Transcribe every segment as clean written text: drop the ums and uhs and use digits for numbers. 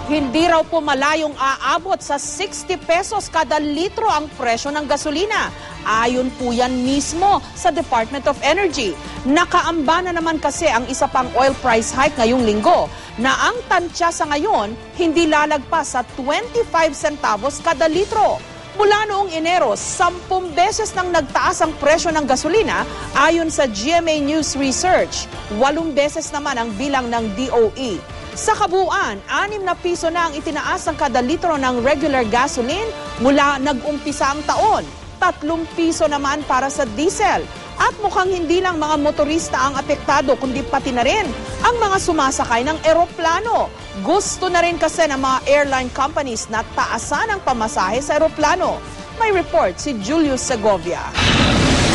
Hindi raw po malayong aabot sa 60 pesos kada litro ang presyo ng gasolina. Ayon po yan mismo sa Department of Energy. Nakaamba na naman kasi ang isa pang oil price hike ngayong linggo na ang tansya sa ngayon hindi lalagpas sa 25 centavos kada litro. Mula noong Enero, 10 beses nang nagtaas ang presyo ng gasolina ayon sa GMA News Research. 8 beses naman ang bilang ng DOE. Sa kabuuan, 6 na piso na ang itinaas ang kada litro ng regular gasoline mula nag-umpisa ang taon. 3 piso naman para sa diesel. At mukhang hindi lang mga motorista ang apektado kundi pati na rin ang mga sumasakay ng eroplano. Gusto na rin kasi ng mga airline companies na taasan ang pamasahe sa eroplano. May report si Julius Segovia.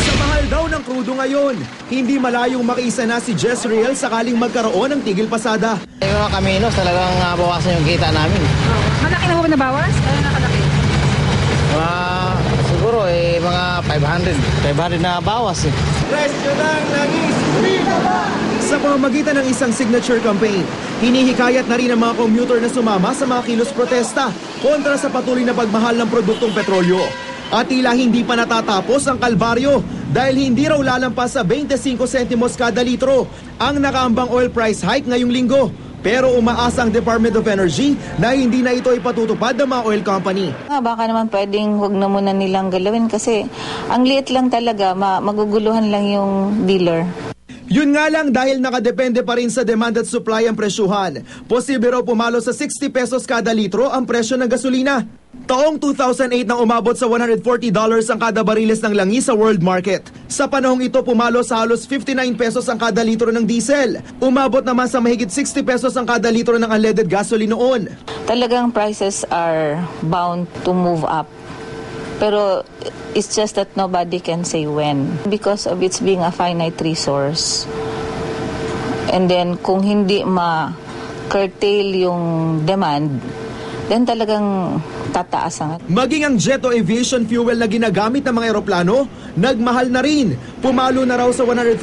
Sa mahal daw ng krudo ngayon, hindi malayong makiisa na si Jezreel sakaling magkaroon ng tigil pasada. Yung mga kaminos talagang bawasan yung kita namin. Malaki na po ba nabawas? Ano nakalaki? Siguro mga 500 na bawas Presyo ng langis, free na ba? Sa pamamagitan ng isang signature campaign, hinihikayat na rin ang mga commuter na sumama sa mga kilos protesta kontra sa patuloy na pagmahal ng produktong petrolyo. At tila hindi pa natatapos ang kalbaryo dahil hindi raw lalampas sa 25 sentimos kada litro ang nakaambang oil price hike ngayong linggo. Pero umaasa ang Department of Energy na hindi na ito ipatutupad ng mga oil company. Baka naman pwedeng huwag na muna nilang galawin kasi ang liit lang talaga, maguguluhan lang yung dealer. Yun nga lang dahil nakadepende pa rin sa demand at supply ang presyuhan. Posible raw pumalo sa 60 pesos kada litro ang presyo ng gasolina. Taong 2008 nang umabot sa $140 ang kada bariles ng langis sa world market. Sa panahong ito pumalo sa halos 59 pesos ang kada litro ng diesel. Umabot naman sa mahigit 60 pesos ang kada litro ng unleaded gasoline noon. Talagang prices are bound to move up. Pero it's just that nobody can say when because of its being a finite resource. And then kung hindi ma-curtail yung demand, then talagang tataas ang... Maging ang jet o aviation fuel na ginagamit ng mga eroplano, nagmahal na rin. Pumalo na raw sa $137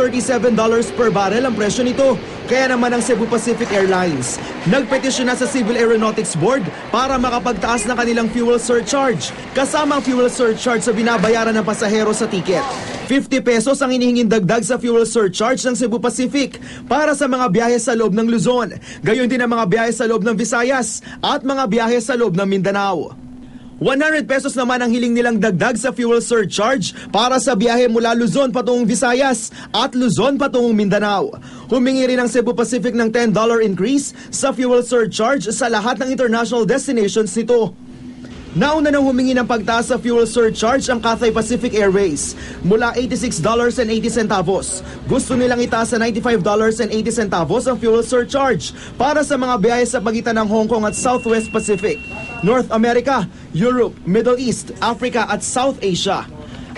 per barrel ang presyo nito. Kaya naman ang Cebu Pacific Airlines nagpetisyon na sa Civil Aeronautics Board para makapagtaas ng kanilang fuel surcharge. Kasama ang fuel surcharge sa binabayaran ng pasahero sa ticket. 50 pesos ang inihinging dagdag sa fuel surcharge ng Cebu Pacific para sa mga biyahe sa loob ng Luzon. Gayon din ang mga biyahe sa loob ng Visayas at mga biyahe sa loob ng Mindanao. 100 pesos naman ang hiling nilang dagdag sa fuel surcharge para sa biyahe mula Luzon patungong Visayas at Luzon patungong Mindanao. Humingi rin ang Cebu Pacific ng $10 increase sa fuel surcharge sa lahat ng international destinations nito. Nauna nang humingi ng pagtaas sa fuel surcharge ang Cathay Pacific Airways mula $86.80. Gusto nilang itaas sa $95.80 ang fuel surcharge para sa mga biyahe sa pagitan ng Hong Kong at Southwest Pacific, North America, Europe, Middle East, Africa at South Asia.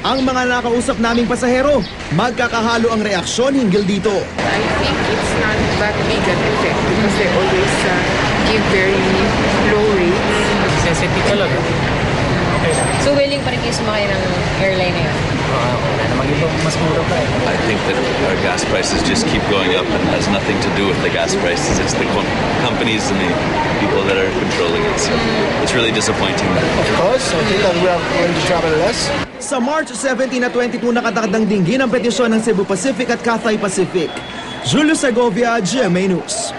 Ang mga nakausap naming pasahero, magkakahalo ang reaksyon hinggil dito. I think it's not that big an effect because they always give very low rates. Sensitive talaga. So willing pa rin kayo sumakay ng airline na yun? Wala namang ito, mas mura pa I think that our gas prices just keep going up and has nothing to do with the gas prices. It's the companies and the people that are controlling it. So it's really disappointing. Of course, I think that we are going to travel less. Sa March 17 na 22 nakatakdang dinggin ang petisyon ng Cebu Pacific at Cathay Pacific. Julius Segovia, GMA News.